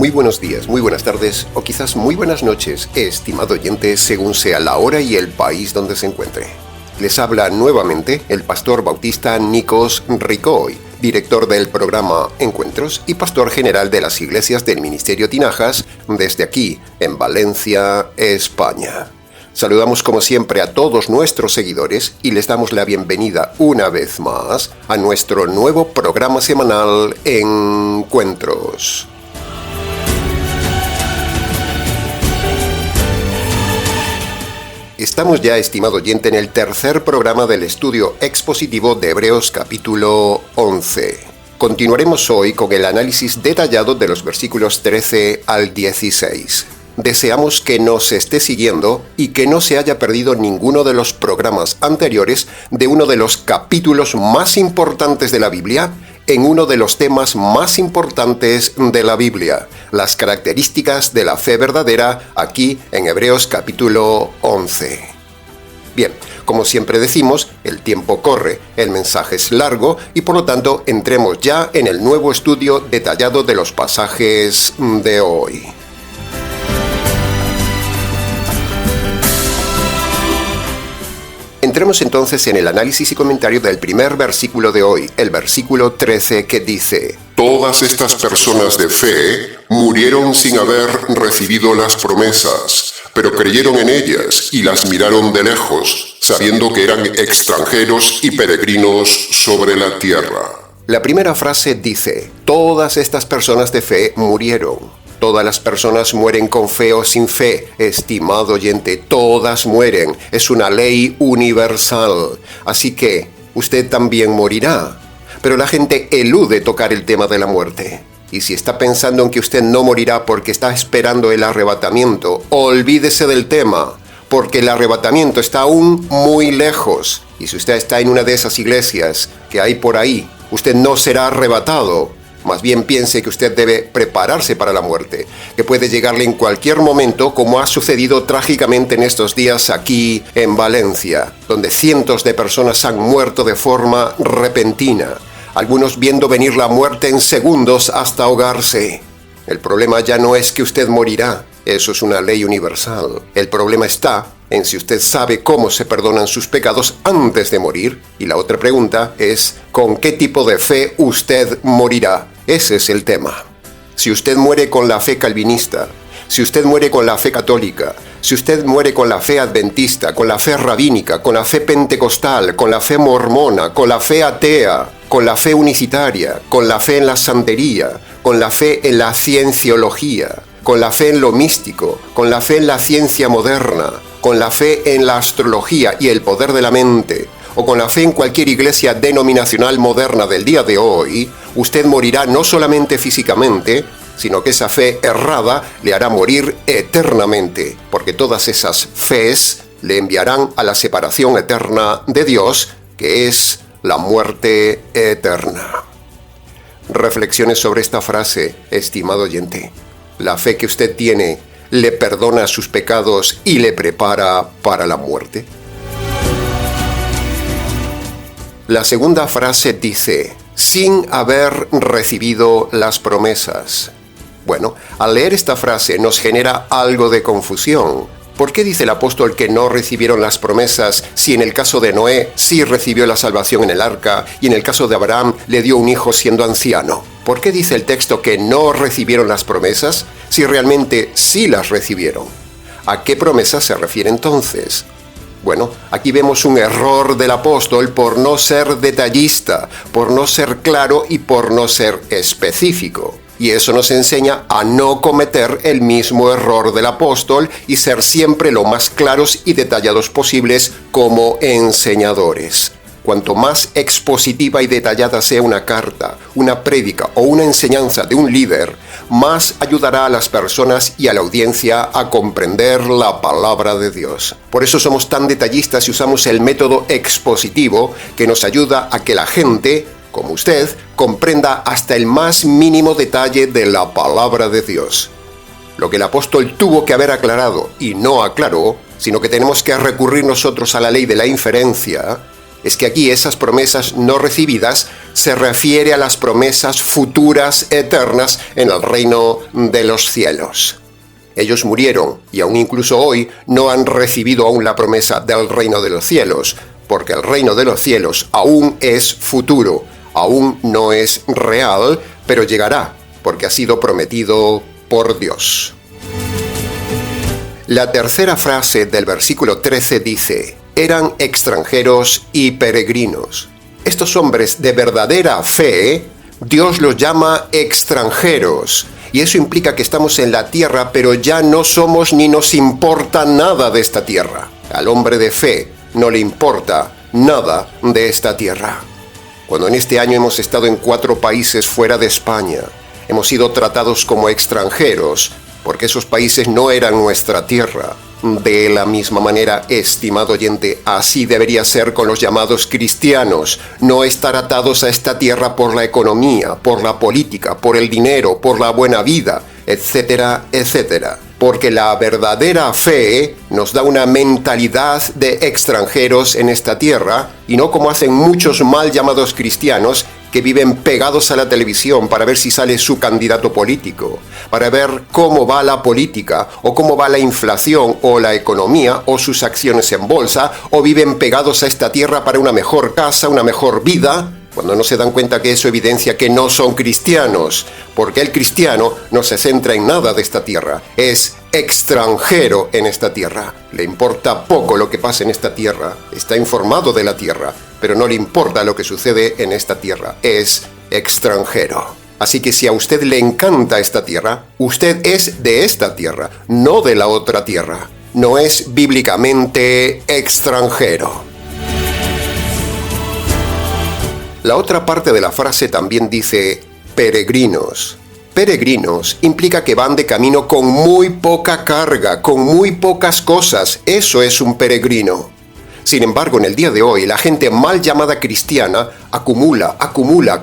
Muy buenos días, muy buenas tardes o quizás muy buenas noches, estimado oyente, según sea la hora y el país donde se encuentre. Les habla nuevamente el pastor bautista Nikos Ricoy, director del programa Encuentros y pastor general de las iglesias del Ministerio Tinajas desde aquí, en Valencia, España. Saludamos como siempre a todos nuestros seguidores y les damos la bienvenida una vez más a nuestro nuevo programa semanal Encuentros. Estamos ya, estimado oyente, en el tercer programa del estudio expositivo de Hebreos capítulo 11. Continuaremos hoy con el análisis detallado de los versículos 13 al 16. Deseamos que nos esté siguiendo y que no se haya perdido ninguno de los programas anteriores de uno de los capítulos más importantes de la Biblia en uno de los temas más importantes de la Biblia, las características de la fe verdadera, aquí en Hebreos capítulo 11. Bien, como siempre decimos, el tiempo corre, el mensaje es largo y por lo tanto entremos ya en el nuevo estudio detallado de los pasajes de hoy. Entremos entonces en el análisis y comentario del primer versículo de hoy, el versículo 13, que dice: Todas estas personas de fe murieron sin haber recibido las promesas, pero creyeron en ellas y las miraron de lejos, sabiendo que eran extranjeros y peregrinos sobre la tierra. La primera frase dice: todas estas personas de fe murieron. Todas las personas mueren con fe o sin fe, estimado oyente, todas mueren. Es una ley universal. Así que usted también morirá. Pero la gente elude tocar el tema de la muerte. Y si está pensando en que usted no morirá porque está esperando el arrebatamiento, olvídese del tema, porque el arrebatamiento está aún muy lejos. Y si usted está en una de esas iglesias que hay por ahí, usted no será arrebatado. Más bien piense que usted debe prepararse para la muerte, que puede llegarle en cualquier momento, como ha sucedido trágicamente en estos días aquí en Valencia, donde cientos de personas han muerto de forma repentina, algunos viendo venir la muerte en segundos hasta ahogarse. El problema ya no es que usted morirá, eso es una ley universal. El problema está en si usted sabe cómo se perdonan sus pecados antes de morir. Y la otra pregunta es, ¿con qué tipo de fe usted morirá? Ese es el tema. Si usted muere con la fe calvinista, si usted muere con la fe católica, si usted muere con la fe adventista, con la fe rabínica, con la fe pentecostal, con la fe mormona, con la fe atea, con la fe unicitaria, con la fe en la santería, con la fe en la cienciología, con la fe en lo místico, con la fe en la ciencia moderna, con la fe en la astrología y el poder de la mente, o con la fe en cualquier iglesia denominacional moderna del día de hoy, usted morirá no solamente físicamente, sino que esa fe errada le hará morir eternamente, porque todas esas fees le enviarán a la separación eterna de Dios, que es la muerte eterna. Reflexiones sobre esta frase, estimado oyente. La fe que usted tiene le perdona sus pecados y le prepara para la muerte. La segunda frase dice: sin haber recibido las promesas. Bueno, al leer esta frase nos genera algo de confusión. ¿Por qué dice el apóstol que no recibieron las promesas si en el caso de Noé sí recibió la salvación en el arca y en el caso de Abraham le dio un hijo siendo anciano? ¿Por qué dice el texto que no recibieron las promesas si realmente sí las recibieron? ¿A qué promesas se refiere entonces? Bueno, aquí vemos un error del apóstol por no ser detallista, por no ser claro y por no ser específico. Y eso nos enseña a no cometer el mismo error del apóstol y ser siempre lo más claros y detallados posibles como enseñadores. Cuanto más expositiva y detallada sea una carta, una prédica o una enseñanza de un líder, más ayudará a las personas y a la audiencia a comprender la palabra de Dios. Por eso somos tan detallistas y usamos el método expositivo que nos ayuda a que la gente, como usted, comprenda hasta el más mínimo detalle de la palabra de Dios. Lo que el apóstol tuvo que haber aclarado y no aclaró, sino que tenemos que recurrir nosotros a la ley de la inferencia, es que aquí esas promesas no recibidas se refiere a las promesas futuras eternas en el reino de los cielos. Ellos murieron y aún incluso hoy no han recibido aún la promesa del reino de los cielos, porque el reino de los cielos aún es futuro, aún no es real, pero llegará, porque ha sido prometido por Dios. La tercera frase del versículo 13 dice: eran extranjeros y peregrinos. Estos hombres de verdadera fe, Dios los llama extranjeros, y eso implica que estamos en la tierra, pero ya no somos ni nos importa nada de esta tierra. Al hombre de fe no le importa nada de esta tierra. Cuando en este año hemos estado en 4 países fuera de España, hemos sido tratados como extranjeros, porque esos países no eran nuestra tierra. De la misma manera, estimado oyente, así debería ser con los llamados cristianos. No estar atados a esta tierra por la economía, por la política, por el dinero, por la buena vida, etcétera, etcétera. Porque la verdadera fe nos da una mentalidad de extranjeros en esta tierra, y no como hacen muchos mal llamados cristianos que viven pegados a la televisión para ver si sale su candidato político, para ver cómo va la política, o cómo va la inflación, o la economía, o sus acciones en bolsa, o viven pegados a esta tierra para una mejor casa, una mejor vida, cuando no se dan cuenta que eso evidencia que no son cristianos, porque el cristiano no se centra en nada de esta tierra, es extranjero en esta tierra. Le importa poco lo que pasa en esta tierra, está informado de la tierra, pero no le importa lo que sucede en esta tierra, es extranjero. Así que si a usted le encanta esta tierra, usted es de esta tierra, no de la otra tierra. No es bíblicamente extranjero. La otra parte de la frase también dice peregrinos. Peregrinos implica que van de camino con muy poca carga, con muy pocas cosas. Eso es un peregrino. Sin embargo, en el día de hoy, la gente mal llamada cristiana acumula,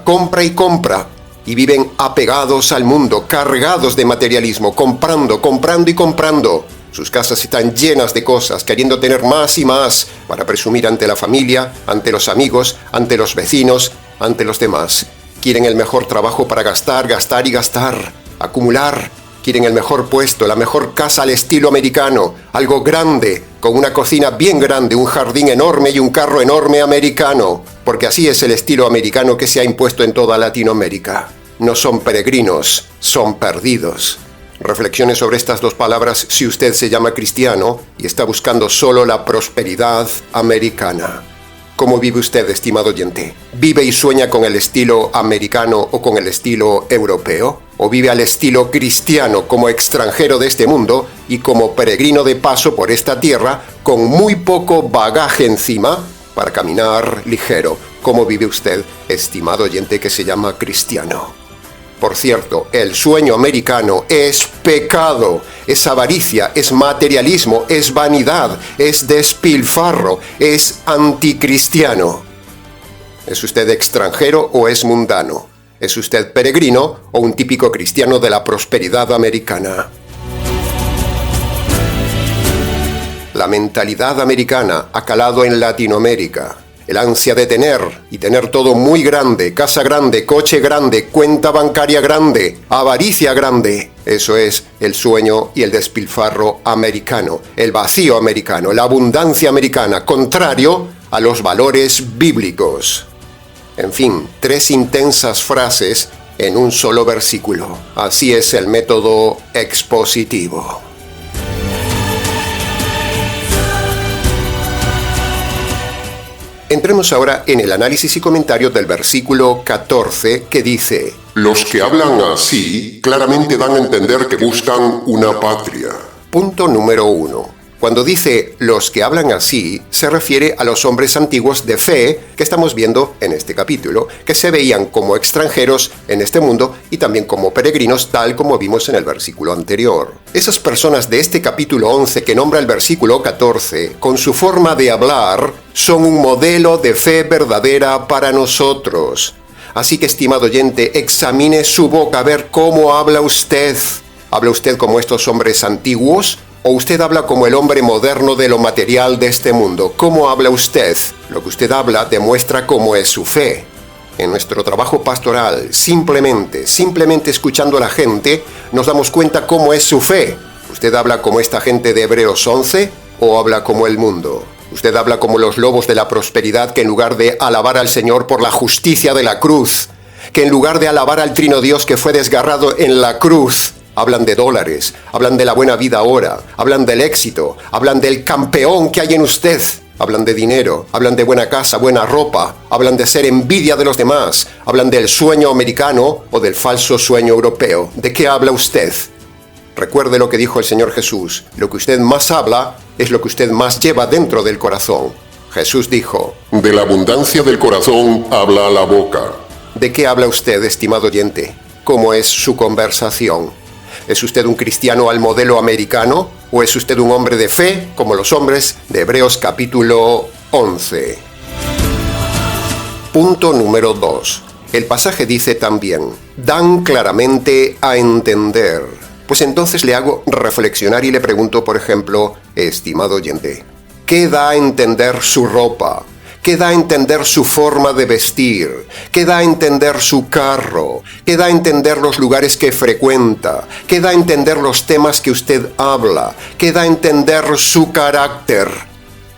compra y compra. Y viven apegados al mundo, cargados de materialismo, comprando y comprando. Sus casas están llenas de cosas, queriendo tener más y más para presumir ante la familia, ante los amigos, ante los vecinos, ante los demás. Quieren el mejor trabajo para gastar y gastar, acumular. Quieren el mejor puesto, la mejor casa al estilo americano, algo grande, con una cocina bien grande, un jardín enorme y un carro enorme americano, porque así es el estilo americano que se ha impuesto en toda Latinoamérica. No son peregrinos, son perdidos. Reflexione sobre estas dos palabras si usted se llama cristiano y está buscando solo la prosperidad americana. ¿Cómo vive usted, estimado oyente? ¿Vive y sueña con el estilo americano o con el estilo europeo? ¿O vive al estilo cristiano como extranjero de este mundo y como peregrino de paso por esta tierra con muy poco bagaje encima para caminar ligero? ¿Cómo vive usted, estimado oyente que se llama cristiano? Por cierto, el sueño americano es pecado, es avaricia, es materialismo, es vanidad, es despilfarro, es anticristiano. ¿Es usted extranjero o es mundano? ¿Es usted peregrino o un típico cristiano de la prosperidad americana? La mentalidad americana ha calado en Latinoamérica. El ansia de tener todo muy grande, casa grande, coche grande, cuenta bancaria grande, avaricia grande. Eso es el sueño y el despilfarro americano, el vacío americano, la abundancia americana, contrario a los valores bíblicos. En fin, 3 intensas frases en un solo versículo. Así es el método expositivo. Entremos ahora en el análisis y comentario del versículo 14 que dice: los que hablan así claramente dan a entender que buscan una patria. Punto número 1. Cuando dice los que hablan así, se refiere a los hombres antiguos de fe que estamos viendo en este capítulo, que se veían como extranjeros en este mundo y también como peregrinos, tal como vimos en el versículo anterior. Esas personas de este capítulo 11 que nombra el versículo 14, con su forma de hablar, son un modelo de fe verdadera para nosotros. Así que, estimado oyente, examine su boca a ver cómo habla usted. ¿Habla usted como estos hombres antiguos ¿O usted habla como el hombre moderno de lo material de este mundo? ¿Cómo habla usted? Lo que usted habla demuestra cómo es su fe. En nuestro trabajo pastoral, simplemente escuchando a la gente, nos damos cuenta cómo es su fe. ¿Usted habla como esta gente de Hebreos 11 o habla como el mundo? ¿Usted habla como los lobos de la prosperidad que en lugar de alabar al Señor por la justicia de la cruz, que en lugar de alabar al Trino Dios que fue desgarrado en la cruz, hablan de dólares, hablan de la buena vida ahora, hablan del éxito, hablan del campeón que hay en usted, hablan de dinero, hablan de buena casa, buena ropa, hablan de ser envidia de los demás, hablan del sueño americano o del falso sueño europeo? ¿De qué habla usted? Recuerde lo que dijo el Señor Jesús: lo que usted más habla es lo que usted más lleva dentro del corazón. Jesús dijo: de la abundancia del corazón habla la boca. ¿De qué habla usted, estimado oyente? ¿Cómo es su conversación? ¿Es usted un cristiano al modelo americano o es usted un hombre de fe como los hombres de Hebreos capítulo 11? Punto número 2. El pasaje dice también: dan claramente a entender. Pues entonces le hago reflexionar y le pregunto, por ejemplo, estimado oyente, ¿qué da a entender su ropa? ¿Qué da a entender su forma de vestir? ¿Qué da a entender su carro? ¿Qué da a entender los lugares que frecuenta? ¿Qué da a entender los temas que usted habla? ¿Qué da a entender su carácter?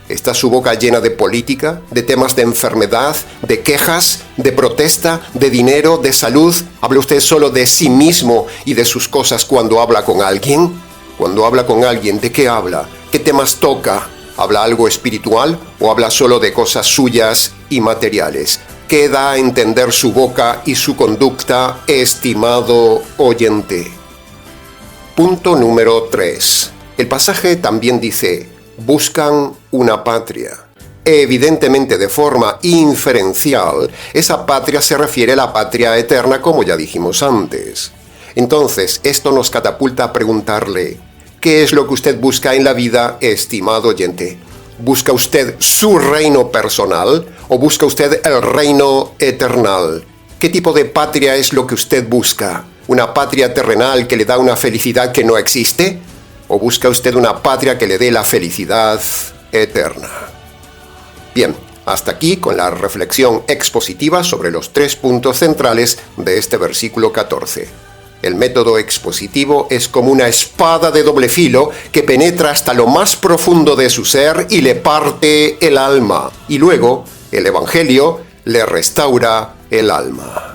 ¿Está su boca llena de política, de temas de enfermedad, de quejas, de protesta, de dinero, de salud? ¿Habla usted solo de sí mismo y de sus cosas cuando habla con alguien? Cuando habla con alguien, ¿de qué habla? ¿Qué temas toca? ¿Habla algo espiritual o habla solo de cosas suyas y materiales? ¿Qué da a entender su boca y su conducta, estimado oyente? Punto número 3. El pasaje también dice: buscan una patria. Evidentemente, de forma inferencial, esa patria se refiere a la patria eterna, como ya dijimos antes. Entonces, esto nos catapulta a preguntarle: ¿qué es lo que usted busca en la vida, estimado oyente? ¿Busca usted su reino personal o busca usted el reino eternal? ¿Qué tipo de patria es lo que usted busca? ¿Una patria terrenal que le da una felicidad que no existe? ¿O busca usted una patria que le dé la felicidad eterna? Bien, hasta aquí con la reflexión expositiva sobre los 3 puntos centrales de este versículo 14. El método expositivo es como una espada de doble filo que penetra hasta lo más profundo de su ser y le parte el alma. Y luego, el Evangelio le restaura el alma.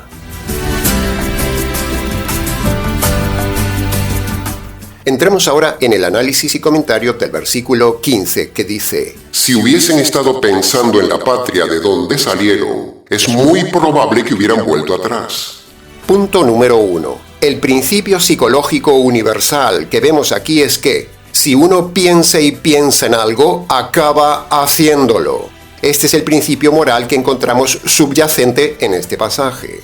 Entremos ahora en el análisis y comentario del versículo 15, que dice: si hubiesen estado pensando en la patria de donde salieron, es muy probable que hubieran vuelto atrás. Punto número 1. El principio psicológico universal que vemos aquí es que si uno piensa y piensa en algo, acaba haciéndolo. Este es el principio moral que encontramos subyacente en este pasaje.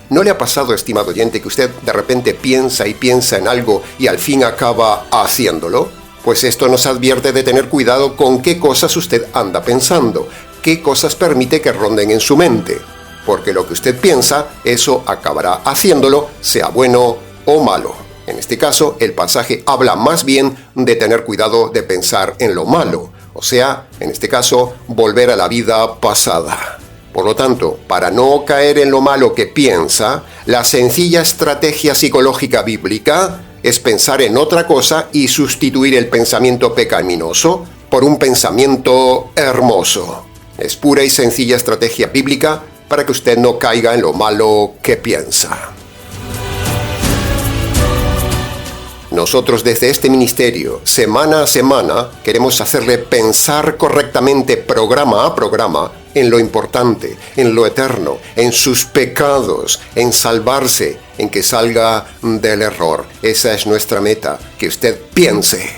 ¿No le ha pasado, estimado oyente, que usted de repente piensa y piensa en algo y al fin acaba haciéndolo? Pues esto nos advierte de tener cuidado con qué cosas usted anda pensando, qué cosas permite que ronden en su mente. Porque lo que usted piensa, eso acabará haciéndolo, sea bueno o malo. En este caso, el pasaje habla más bien de tener cuidado de pensar en lo malo, o sea, en este caso, volver a la vida pasada. Por lo tanto, para no caer en lo malo que piensa, la sencilla estrategia psicológica bíblica es pensar en otra cosa y sustituir el pensamiento pecaminoso por un pensamiento hermoso. Es pura y sencilla estrategia bíblica para que usted no caiga en lo malo que piensa. Nosotros desde este ministerio, semana a semana, queremos hacerle pensar correctamente, programa a programa, en lo importante, en lo eterno, en sus pecados, en salvarse, en que salga del error. Esa es nuestra meta, que usted piense.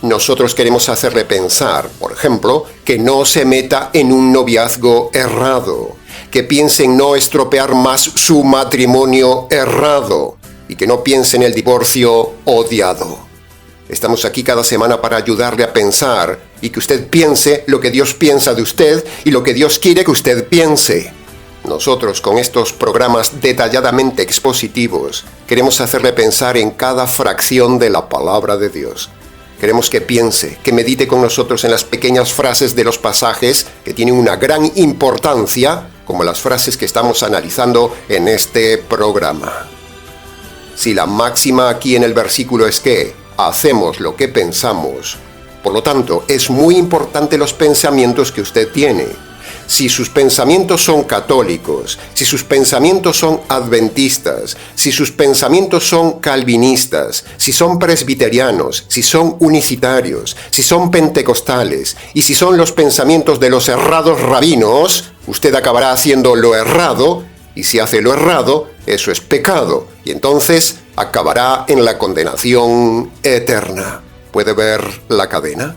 Nosotros queremos hacerle pensar, por ejemplo, que no se meta en un noviazgo errado, que piense en no estropear más su matrimonio errado y que no piense en el divorcio odiado. Estamos aquí cada semana para ayudarle a pensar y que usted piense lo que Dios piensa de usted y lo que Dios quiere que usted piense. Nosotros, con estos programas detalladamente expositivos, queremos hacerle pensar en cada fracción de la palabra de Dios. Queremos que piense, que medite con nosotros en las pequeñas frases de los pasajes que tienen una gran importancia, como las frases que estamos analizando en este programa. Si la máxima aquí en el versículo es que hacemos lo que pensamos, por lo tanto, es muy importante los pensamientos que usted tiene. Si sus pensamientos son católicos, si sus pensamientos son adventistas, si sus pensamientos son calvinistas, si son presbiterianos, si son unicitarios, si son pentecostales y si son los pensamientos de los errados rabinos, usted acabará haciendo lo errado, y si hace lo errado, eso es pecado, y entonces acabará en la condenación eterna. ¿Puede ver la cadena?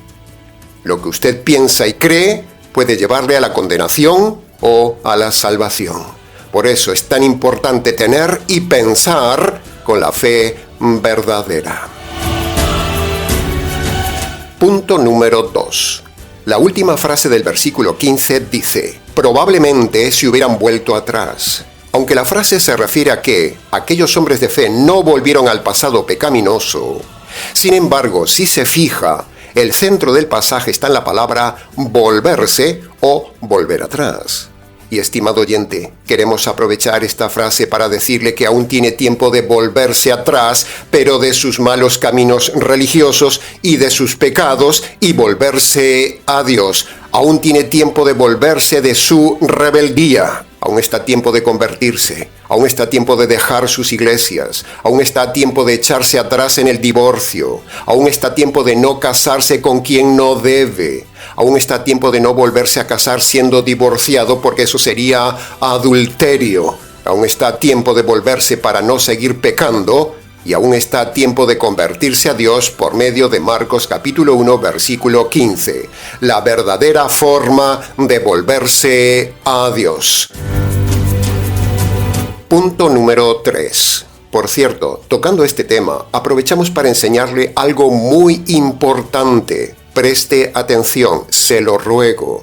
Lo que usted piensa y cree puede llevarle a la condenación o a la salvación. Por eso es tan importante tener y pensar con la fe verdadera. Punto número 2. La última frase del versículo 15 dice: probablemente se hubieran vuelto atrás. Aunque la frase se refiere a que aquellos hombres de fe no volvieron al pasado pecaminoso, sin embargo, si se fija, el centro del pasaje está en la palabra volverse o volver atrás. Y estimado oyente, queremos aprovechar esta frase para decirle que aún tiene tiempo de volverse atrás, pero de sus malos caminos religiosos y de sus pecados, y volverse a Dios. Aún tiene tiempo de volverse de su rebeldía. Aún está a tiempo de convertirse, aún está a tiempo de dejar sus iglesias, aún está a tiempo de echarse atrás en el divorcio, aún está a tiempo de no casarse con quien no debe, aún está a tiempo de no volverse a casar siendo divorciado porque eso sería adulterio, aún está a tiempo de volverse para no seguir pecando y aún está a tiempo de convertirse a Dios por medio de Marcos capítulo 1 versículo 15, la verdadera forma de volverse a Dios. Punto número 3. Por cierto, tocando este tema, aprovechamos para enseñarle algo muy importante. Preste atención, se lo ruego.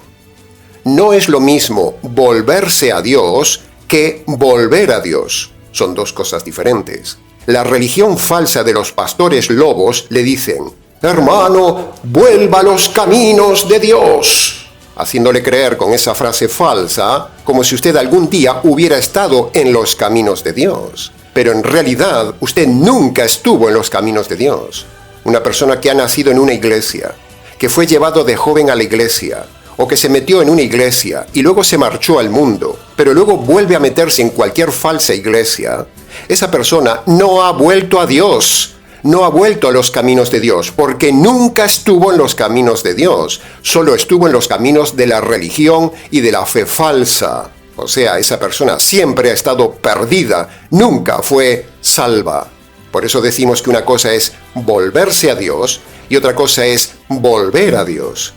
No es lo mismo volverse a Dios que volver a Dios. Son dos cosas diferentes. La religión falsa de los pastores lobos le dicen: hermano, vuelva a los caminos de Dios, haciéndole creer con esa frase falsa como si usted algún día hubiera estado en los caminos de Dios. Pero en realidad usted nunca estuvo en los caminos de Dios. Una persona que ha nacido en una iglesia, que fue llevado de joven a la iglesia, o que se metió en una iglesia y luego se marchó al mundo, pero luego vuelve a meterse en cualquier falsa iglesia, esa persona no ha vuelto a Dios, no ha vuelto a los caminos de Dios, porque nunca estuvo en los caminos de Dios, solo estuvo en los caminos de la religión y de la fe falsa. O sea, esa persona siempre ha estado perdida, nunca fue salva. Por eso decimos que una cosa es volverse a Dios y otra cosa es volver a Dios.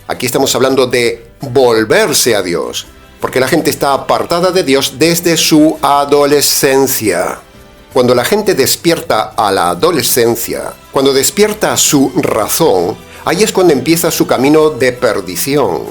Aquí estamos hablando de volverse a Dios, porque la gente está apartada de Dios desde su adolescencia. Cuando la gente despierta a la adolescencia, cuando despierta su razón, ahí es cuando empieza su camino de perdición.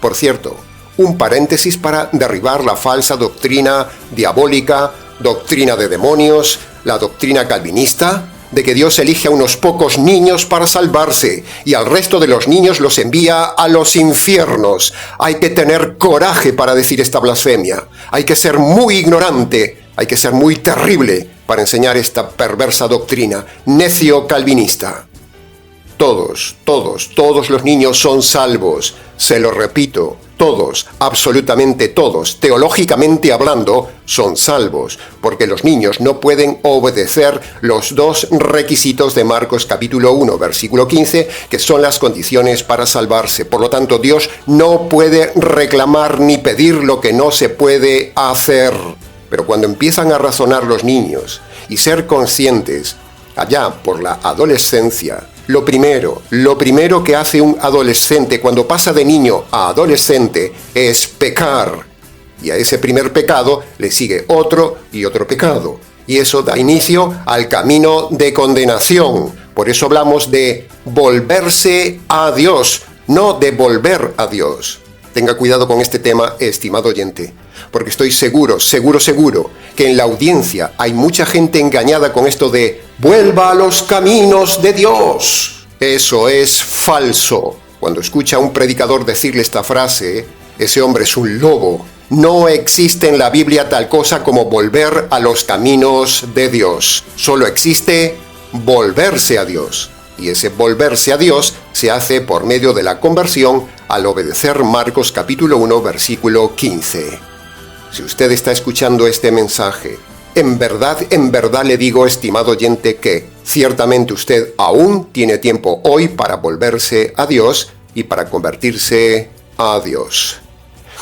Por cierto, un paréntesis para derribar la falsa doctrina diabólica, doctrina de demonios, la doctrina calvinista, de que Dios elige a unos pocos niños para salvarse y al resto de los niños los envía a los infiernos. Hay que tener coraje para decir esta blasfemia. Hay que ser muy ignorante, hay que ser muy terrible para enseñar esta perversa doctrina necio calvinista. Todos los niños son salvos. Se lo repito, todos, absolutamente todos, teológicamente hablando, son salvos, porque los niños no pueden obedecer los dos requisitos de Marcos capítulo 1, versículo 15, que son las condiciones para salvarse. Por lo tanto, Dios no puede reclamar ni pedir lo que no se puede hacer. Pero cuando empiezan a razonar los niños y ser conscientes, allá por la adolescencia, lo primero que hace un adolescente cuando pasa de niño a adolescente es pecar. Y a ese primer pecado le sigue otro y otro pecado. Y eso da inicio al camino de condenación. Por eso hablamos de volverse a Dios, no de volver a Dios. Tenga cuidado con este tema, estimado oyente, porque estoy seguro que en la audiencia hay mucha gente engañada con esto de vuelva a los caminos de Dios. Eso es falso. Cuando escucha a un predicador decirle esta frase, ese hombre es un lobo. No existe en la Biblia tal cosa como volver a los caminos de Dios. Solo existe volverse a Dios. Y ese volverse a Dios se hace por medio de la conversión al obedecer Marcos capítulo 1, versículo 15. Si usted está escuchando este mensaje, en verdad le digo, estimado oyente, que ciertamente usted aún tiene tiempo hoy para volverse a Dios y para convertirse a Dios.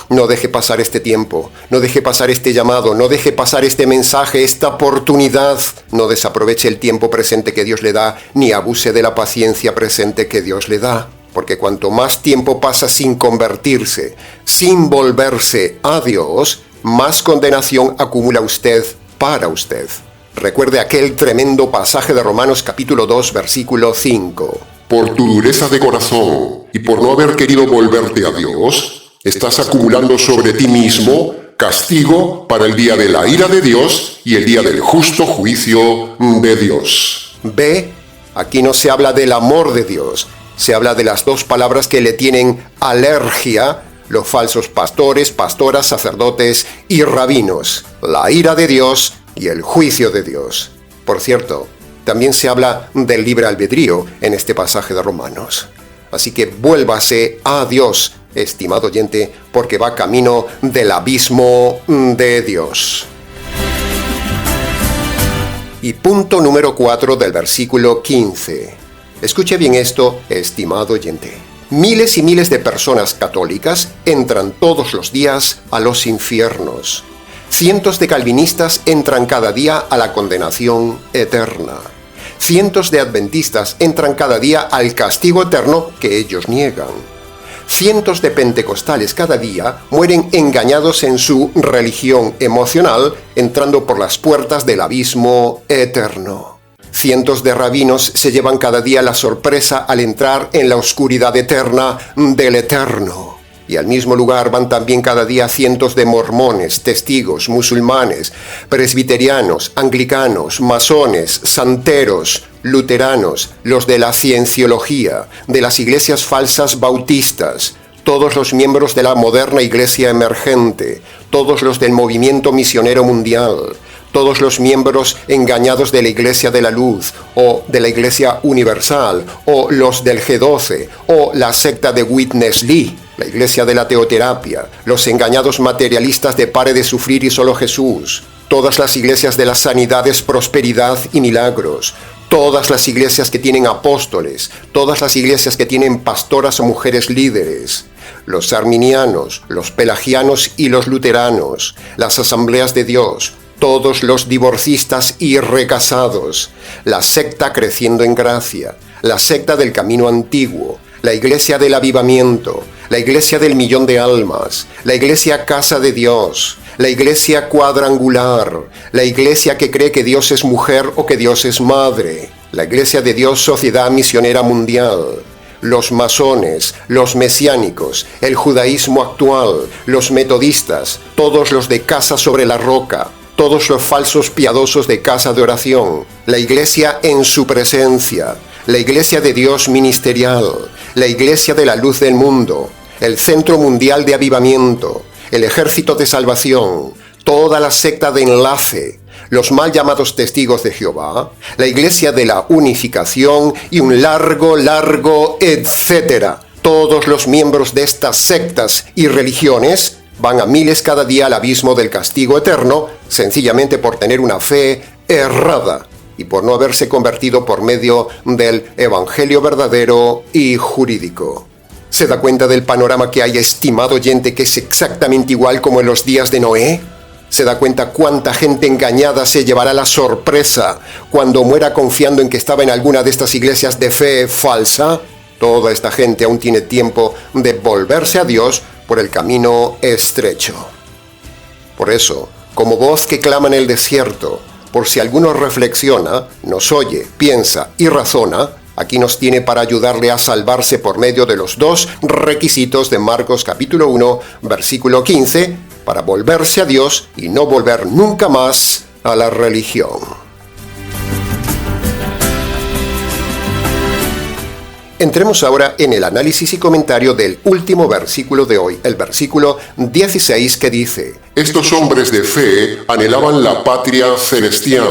No deje pasar este tiempo, no deje pasar este llamado, no deje pasar este mensaje, esta oportunidad. No desaproveche el tiempo presente que Dios le da, ni abuse de la paciencia presente que Dios le da. Porque cuanto más tiempo pasa sin convertirse, sin volverse a Dios, más condenación acumula usted para usted. Recuerde aquel tremendo pasaje de Romanos capítulo 2, versículo 5. Por tu dureza de corazón y por no haber querido volverte a Dios, estás acumulando sobre ti mismo castigo para el día de la ira de Dios y el día del justo juicio de Dios. Ve, aquí no se habla del amor de Dios, se habla de las dos palabras que le tienen alergia los falsos pastores, pastoras, sacerdotes y rabinos: la ira de Dios y el juicio de Dios. Por cierto, también se habla del libre albedrío en este pasaje de Romanos. Así que vuélvase a Dios, estimado oyente, porque va camino del abismo de Dios. Y punto número 4 del versículo 15. Escuche bien esto, estimado oyente. Miles y miles de personas católicas entran todos los días a los infiernos. Cientos de calvinistas entran cada día a la condenación eterna. Cientos de adventistas entran cada día al castigo eterno que ellos niegan. Cientos de pentecostales cada día mueren engañados en su religión emocional, entrando por las puertas del abismo eterno. Cientos de rabinos se llevan cada día la sorpresa al entrar en la oscuridad eterna del Eterno. Y al mismo lugar van también cada día cientos de mormones, testigos, musulmanes, presbiterianos, anglicanos, masones, santeros, luteranos, los de la cienciología, de las iglesias falsas bautistas, todos los miembros de la moderna iglesia emergente, todos los del movimiento misionero mundial, todos los miembros engañados de la Iglesia de la Luz, o de la Iglesia Universal, o los del G12, o la secta de Witness Lee, la Iglesia de la Teoterapia, los engañados materialistas de Pare de Sufrir y Solo Jesús, todas las iglesias de las sanidades, prosperidad y milagros, todas las iglesias que tienen apóstoles, todas las iglesias que tienen pastoras o mujeres líderes, los arminianos, los pelagianos y los luteranos, las asambleas de Dios, todos los divorcistas y recasados, la secta Creciendo en Gracia, la secta del Camino Antiguo, la iglesia del Avivamiento, la iglesia del Millón de Almas, la iglesia Casa de Dios, la iglesia cuadrangular, la iglesia que cree que Dios es mujer o que Dios es madre, la iglesia de Dios Sociedad Misionera Mundial, los masones, los mesiánicos, el judaísmo actual, los metodistas, todos los de Casa sobre la Roca, todos los falsos piadosos de Casa de Oración, la iglesia en su presencia, la iglesia de Dios ministerial, la iglesia de la luz del mundo, el Centro Mundial de Avivamiento, el Ejército de Salvación, toda la secta de Enlace, los mal llamados Testigos de Jehová, la iglesia de la Unificación y un largo etcétera. Todos los miembros de estas sectas y religiones van a miles cada día al abismo del castigo eterno, sencillamente por tener una fe errada y por no haberse convertido por medio del evangelio verdadero y jurídico. ¿Se da cuenta del panorama que hay, estimado oyente, que es exactamente igual como en los días de Noé? ¿Se da cuenta cuánta gente engañada se llevará la sorpresa cuando muera confiando en que estaba en alguna de estas iglesias de fe falsa? Toda esta gente aún tiene tiempo de volverse a Dios por el camino estrecho. Por eso, como voz que clama en el desierto, por si alguno reflexiona, nos oye, piensa y razona, aquí nos tiene para ayudarle a salvarse por medio de los dos requisitos de Marcos capítulo 1, versículo 15, para volverse a Dios y no volver nunca más a la religión. Entremos ahora en el análisis y comentario del último versículo de hoy, el versículo 16, que dice: Estos hombres de fe anhelaban la patria celestial.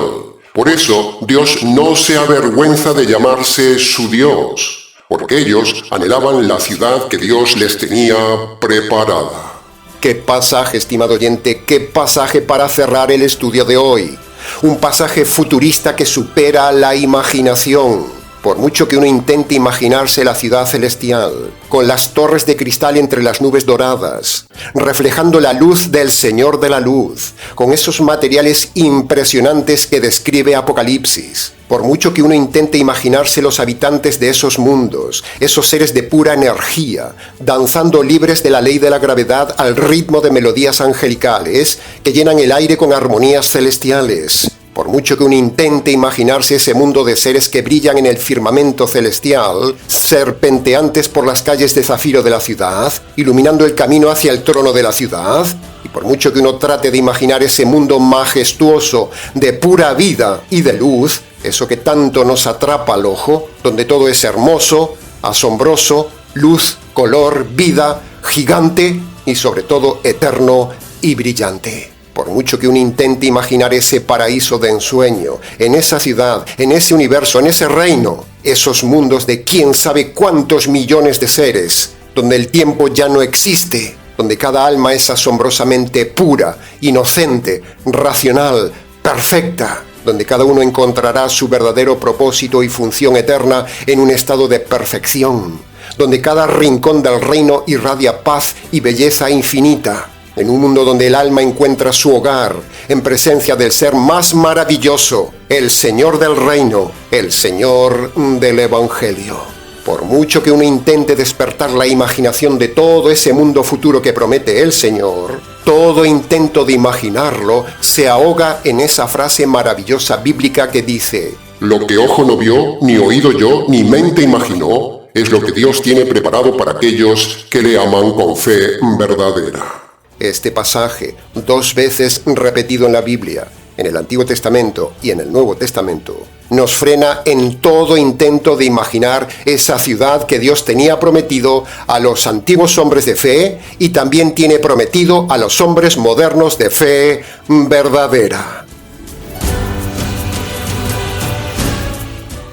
Por eso Dios no se avergüenza de llamarse su Dios, porque ellos anhelaban la ciudad que Dios les tenía preparada. ¡Qué pasaje, estimado oyente! ¡Qué pasaje para cerrar el estudio de hoy! Un pasaje futurista que supera la imaginación. Por mucho que uno intente imaginarse la ciudad celestial, con las torres de cristal entre las nubes doradas, reflejando la luz del Señor de la luz, con esos materiales impresionantes que describe Apocalipsis, por mucho que uno intente imaginarse los habitantes de esos mundos, esos seres de pura energía, danzando libres de la ley de la gravedad al ritmo de melodías angelicales que llenan el aire con armonías celestiales, por mucho que uno intente imaginarse ese mundo de seres que brillan en el firmamento celestial, serpenteantes por las calles de zafiro de la ciudad, iluminando el camino hacia el trono de la ciudad, y por mucho que uno trate de imaginar ese mundo majestuoso de pura vida y de luz, eso que tanto nos atrapa al ojo, donde todo es hermoso, asombroso, luz, color, vida, gigante y sobre todo eterno y brillante. Por mucho que uno intente imaginar ese paraíso de ensueño, en esa ciudad, en ese universo, en ese reino, esos mundos de quién sabe cuántos millones de seres, donde el tiempo ya no existe, donde cada alma es asombrosamente pura, inocente, racional, perfecta, donde cada uno encontrará su verdadero propósito y función eterna en un estado de perfección, donde cada rincón del reino irradia paz y belleza infinita, en un mundo donde el alma encuentra su hogar, en presencia del ser más maravilloso, el Señor del reino, el Señor del Evangelio. Por mucho que uno intente despertar la imaginación de todo ese mundo futuro que promete el Señor, todo intento de imaginarlo se ahoga en esa frase maravillosa bíblica que dice: Lo que ojo no vio, ni oído yo, ni mente imaginó, es lo que Dios tiene preparado para aquellos que le aman con fe verdadera. Este pasaje, 2 veces repetido en la Biblia, en el Antiguo Testamento y en el Nuevo Testamento, nos frena en todo intento de imaginar esa ciudad que Dios tenía prometido a los antiguos hombres de fe y también tiene prometido a los hombres modernos de fe verdadera.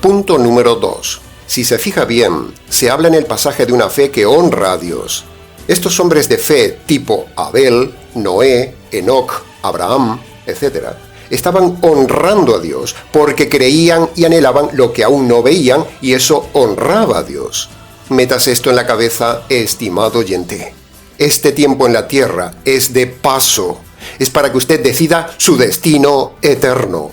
Punto número 2. Si se fija bien, se habla en el pasaje de una fe que honra a Dios. Estos hombres de fe tipo Abel, Noé, Enoc, Abraham, etc., estaban honrando a Dios porque creían y anhelaban lo que aún no veían y eso honraba a Dios. Metas esto en la cabeza, estimado oyente. Este tiempo en la tierra es de paso. Es para que usted decida su destino eterno.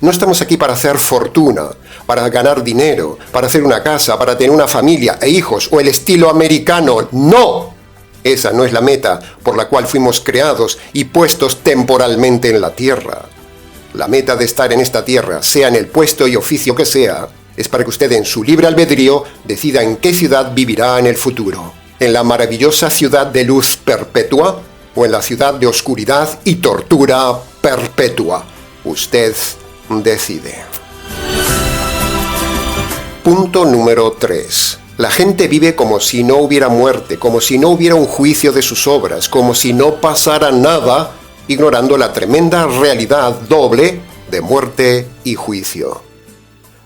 No estamos aquí para hacer fortuna, para ganar dinero, para hacer una casa, para tener una familia e hijos o el estilo americano. ¡No! Esa no es la meta por la cual fuimos creados y puestos temporalmente en la tierra. La meta de estar en esta tierra, sea en el puesto y oficio que sea, es para que usted en su libre albedrío decida en qué ciudad vivirá en el futuro. ¿En la maravillosa ciudad de luz perpetua o en la ciudad de oscuridad y tortura perpetua? Usted decide. Punto número 3. La gente vive como si no hubiera muerte, como si no hubiera un juicio de sus obras, como si no pasara nada, ignorando la tremenda realidad doble de muerte y juicio.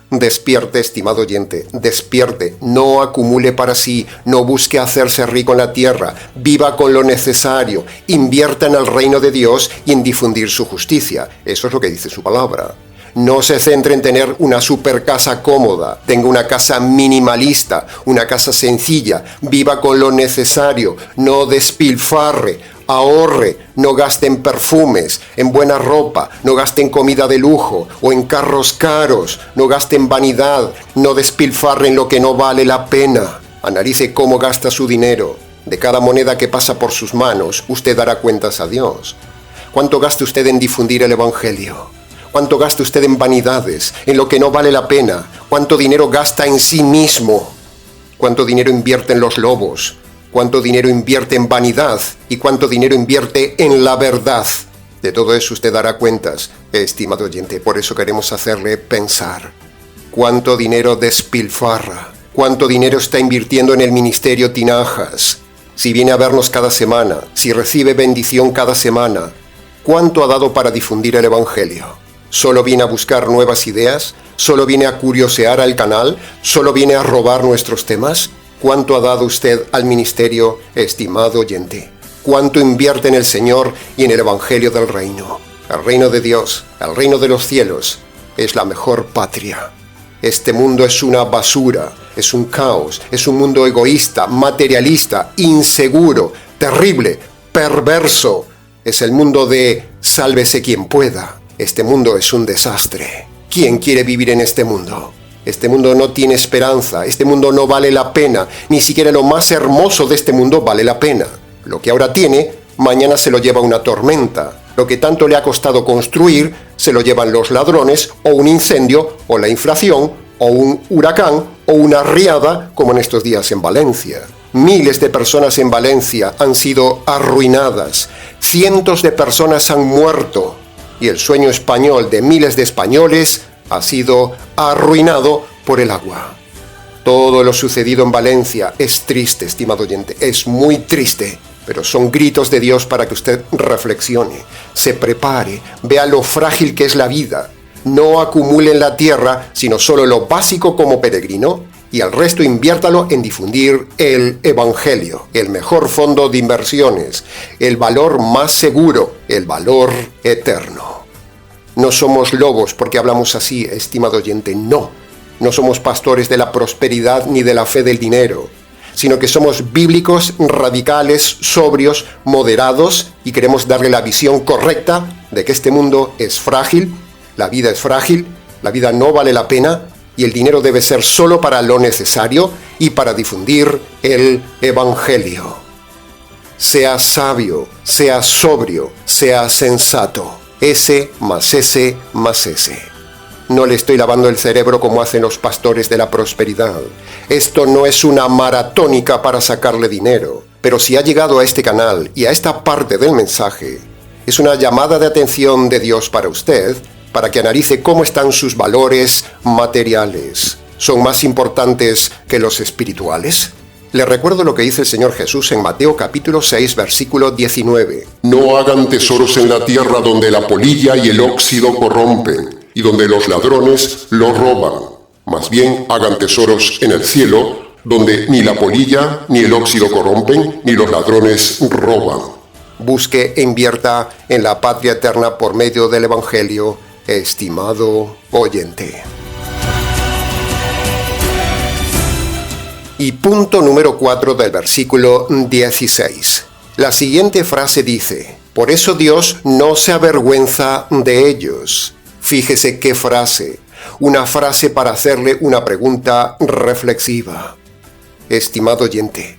Despierte, estimado oyente, despierte, no acumule para sí, no busque hacerse rico en la tierra, viva con lo necesario, invierta en el reino de Dios y en difundir su justicia. Eso es lo que dice su palabra. No se centre en tener una super casa cómoda, tenga una casa minimalista, una casa sencilla, viva con lo necesario, no despilfarre, ahorre, no gaste en perfumes, en buena ropa, no gaste en comida de lujo o en carros caros, no gaste en vanidad, no despilfarre en lo que no vale la pena. Analice cómo gasta su dinero. De cada moneda que pasa por sus manos, usted dará cuentas a Dios. ¿Cuánto gasta usted en difundir el Evangelio? ¿Cuánto gasta usted en vanidades, en lo que no vale la pena? ¿Cuánto dinero gasta en sí mismo? ¿Cuánto dinero invierte en los lobos? ¿Cuánto dinero invierte en vanidad? ¿Y cuánto dinero invierte en la verdad? De todo eso usted dará cuentas, estimado oyente. Por eso queremos hacerle pensar. ¿Cuánto dinero despilfarra? ¿Cuánto dinero está invirtiendo en el ministerio Tinajas? Si viene a vernos cada semana, si recibe bendición cada semana, ¿cuánto ha dado para difundir el Evangelio? ¿Solo viene a buscar nuevas ideas? ¿Solo viene a curiosear al canal? ¿Solo viene a robar nuestros temas? ¿Cuánto ha dado usted al ministerio, estimado oyente? ¿Cuánto invierte en el Señor y en el Evangelio del reino? El reino de Dios, el reino de los cielos, es la mejor patria. Este mundo es una basura, es un caos, es un mundo egoísta, materialista, inseguro, terrible, perverso. Es el mundo de sálvese quien pueda. Este mundo es un desastre. ¿Quién quiere vivir en este mundo? Este mundo no tiene esperanza, este mundo no vale la pena, ni siquiera lo más hermoso de este mundo vale la pena. Lo que ahora tiene, mañana se lo lleva una tormenta. Lo que tanto le ha costado construir, se lo llevan los ladrones, o un incendio, o la inflación, o un huracán, o una riada, como en estos días en Valencia. Miles de personas en Valencia han sido arruinadas, cientos de personas han muerto, y el sueño español de miles de españoles ha sido arruinado por el agua. Todo lo sucedido en Valencia es triste, estimado oyente, es muy triste. Pero son gritos de Dios para que usted reflexione, se prepare, vea lo frágil que es la vida. No acumule en la tierra, sino solo lo básico como peregrino, y al resto inviértalo en difundir el Evangelio, el mejor fondo de inversiones, el valor más seguro, el valor eterno. No somos lobos porque hablamos así, estimado oyente, no. No somos pastores de la prosperidad ni de la fe del dinero, sino que somos bíblicos, radicales, sobrios, moderados y queremos darle la visión correcta de que este mundo es frágil, la vida es frágil, la vida no vale la pena y el dinero debe ser solo para lo necesario y para difundir el Evangelio. Sea sabio, sea sobrio, sea sensato. S más S más S. No le estoy lavando el cerebro como hacen los pastores de la prosperidad. Esto no es una maratónica para sacarle dinero. Pero si ha llegado a este canal y a esta parte del mensaje, es una llamada de atención de Dios para usted, para que analice cómo están sus valores materiales. ¿Son más importantes que los espirituales? Le recuerdo lo que dice el Señor Jesús en Mateo capítulo 6, versículo 19. No hagan tesoros en la tierra donde la polilla y el óxido corrompen, y donde los ladrones los roban. Más bien hagan tesoros en el cielo, donde ni la polilla ni el óxido corrompen, ni los ladrones roban. Busque e invierta en la patria eterna por medio del Evangelio, estimado oyente. Y punto número 4 del versículo 16. La siguiente frase dice: por eso Dios no se avergüenza de ellos. Fíjese qué frase, una frase para hacerle una pregunta reflexiva. Estimado oyente,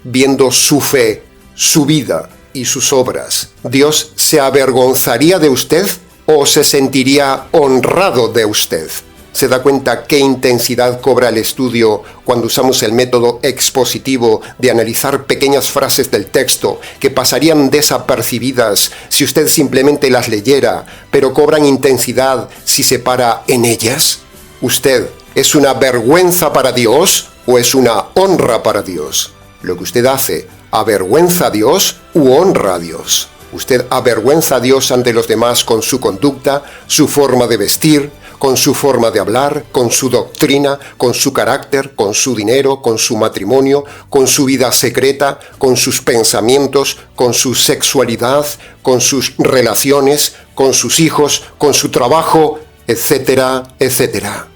viendo su fe, su vida y sus obras, ¿Dios se avergonzaría de usted o se sentiría honrado de usted? ¿Se da cuenta qué intensidad cobra el estudio cuando usamos el método expositivo de analizar pequeñas frases del texto que pasarían desapercibidas si usted simplemente las leyera, pero cobran intensidad si se para en ellas? ¿Usted es una vergüenza para Dios o es una honra para Dios? Lo que usted hace, ¿avergüenza a Dios u honra a Dios? Usted avergüenza a Dios ante los demás con su conducta, su forma de vestir, con su forma de hablar, con su doctrina, con su carácter, con su dinero, con su matrimonio, con su vida secreta, con sus pensamientos, con su sexualidad, con sus relaciones, con sus hijos, con su trabajo, etcétera, etcétera.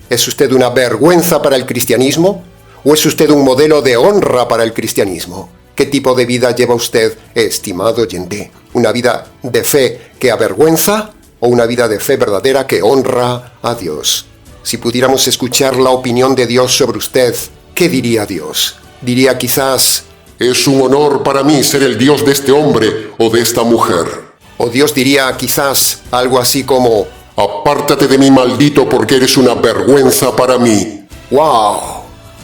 ¿Es usted una vergüenza para el cristianismo o es usted un modelo de honra para el cristianismo? ¿Qué tipo de vida lleva usted, estimado oyente? ¿Una vida de fe que avergüenza o una vida de fe verdadera que honra a Dios? Si pudiéramos escuchar la opinión de Dios sobre usted, ¿qué diría Dios? Diría quizás: es un honor para mí ser el Dios de este hombre o de esta mujer. O Dios diría quizás algo así como: apártate de mí, maldito, porque eres una vergüenza para mí. ¡Wow!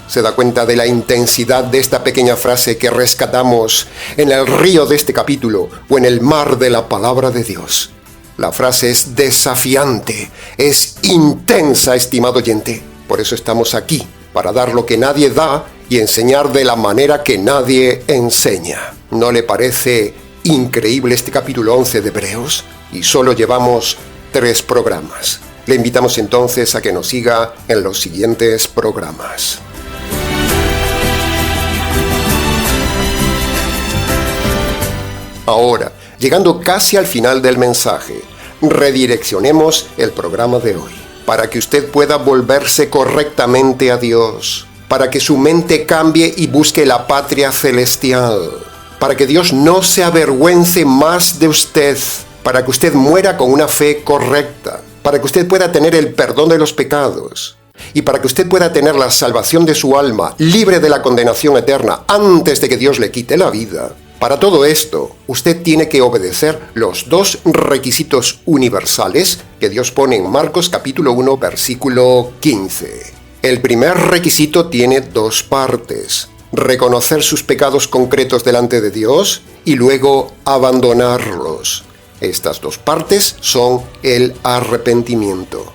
¿Se da cuenta de la intensidad de esta pequeña frase que rescatamos en el río de este capítulo o en el mar de la palabra de Dios? La frase es desafiante, es intensa, estimado oyente. Por eso estamos aquí, para dar lo que nadie da y enseñar de la manera que nadie enseña. ¿No le parece increíble este capítulo 11 de Hebreos? Y solo llevamos 3 programas. Le invitamos entonces a que nos siga en los siguientes programas. Ahora, llegando casi al final del mensaje, redireccionemos el programa de hoy, para que usted pueda volverse correctamente a Dios, para que su mente cambie y busque la patria celestial, para que Dios no se avergüence más de usted, para que usted muera con una fe correcta, para que usted pueda tener el perdón de los pecados, y para que usted pueda tener la salvación de su alma, libre de la condenación eterna, antes de que Dios le quite la vida. Para todo esto, usted tiene que obedecer los 2 requisitos universales que Dios pone en Marcos capítulo 1, versículo 15. El primer requisito tiene 2 partes: reconocer sus pecados concretos delante de Dios y luego abandonarlos. Estas 2 partes son el arrepentimiento.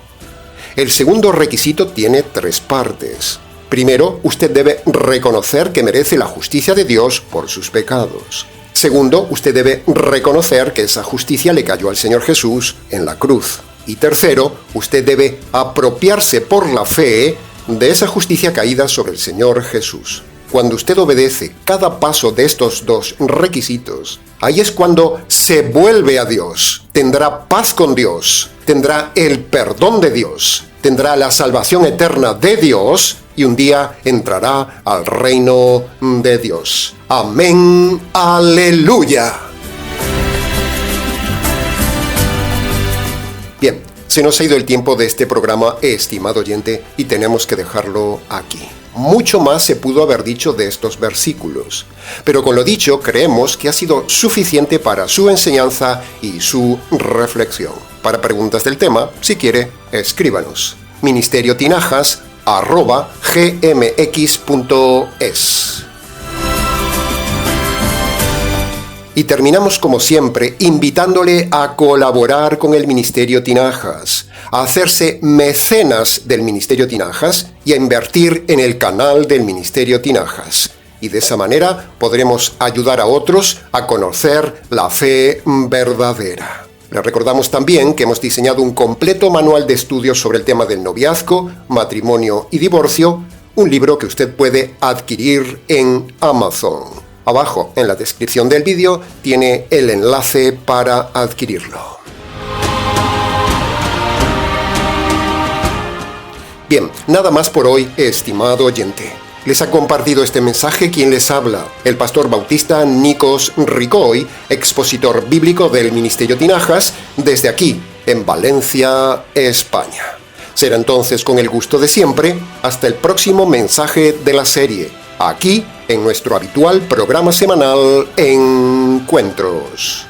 El segundo requisito tiene 3 partes. Primero, usted debe reconocer que merece la justicia de Dios por sus pecados. Segundo, usted debe reconocer que esa justicia le cayó al Señor Jesús en la cruz. Y tercero, usted debe apropiarse por la fe de esa justicia caída sobre el Señor Jesús. Cuando usted obedece cada paso de estos 2 requisitos, ahí es cuando se vuelve a Dios, tendrá paz con Dios, tendrá el perdón de Dios, tendrá la salvación eterna de Dios y un día entrará al reino de Dios. Amén, aleluya. Bien, se nos ha ido el tiempo de este programa, estimado oyente, y tenemos que dejarlo aquí. Mucho más se pudo haber dicho de estos versículos, pero con lo dicho creemos que ha sido suficiente para su enseñanza y su reflexión. Para preguntas del tema, si quiere, escríbanos. ministeriotinajas@gmx.es. Y terminamos como siempre invitándole a colaborar con el Ministerio Tinajas, a hacerse mecenas del Ministerio Tinajas y a invertir en el canal del Ministerio Tinajas. Y de esa manera podremos ayudar a otros a conocer la fe verdadera. Les recordamos también que hemos diseñado un completo manual de estudios sobre el tema del noviazgo, matrimonio y divorcio, un libro que usted puede adquirir en Amazon. Abajo, en la descripción del vídeo, tiene el enlace para adquirirlo. Bien, nada más por hoy, estimado oyente. Les ha compartido este mensaje quien les habla, el pastor bautista Nikos Ricoy, expositor bíblico del Ministerio Tinajas, desde aquí, en Valencia, España. Será entonces con el gusto de siempre, hasta el próximo mensaje de la serie, aquí en nuestro habitual programa semanal Encuentros.